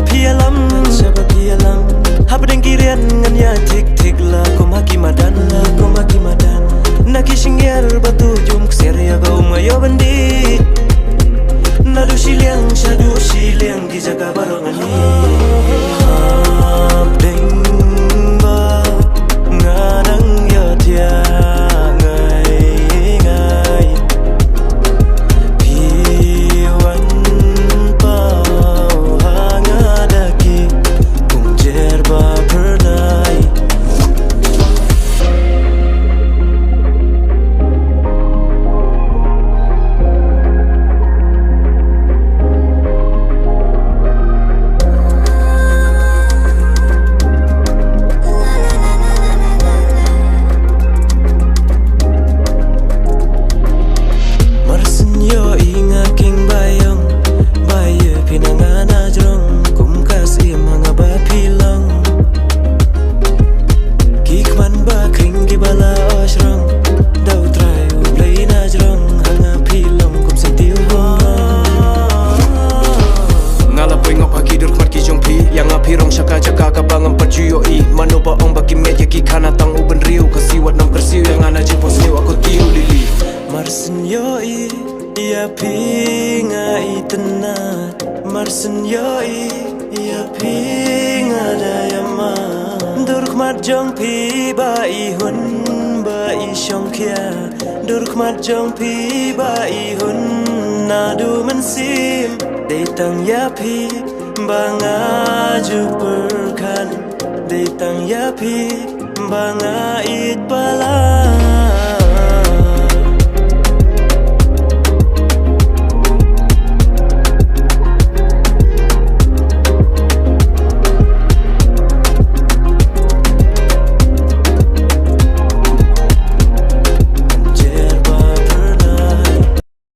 pialam hab dengkirian ngan ya tik la komaki madan naki singel batu jum kser ya gau mayo bandi nadu shiliang di jaga barongani hab deng ba ngadang ya dia Jong pi ba I hun na du man sim de tang ya pi banga ju perkan de tang ya pi banga it pala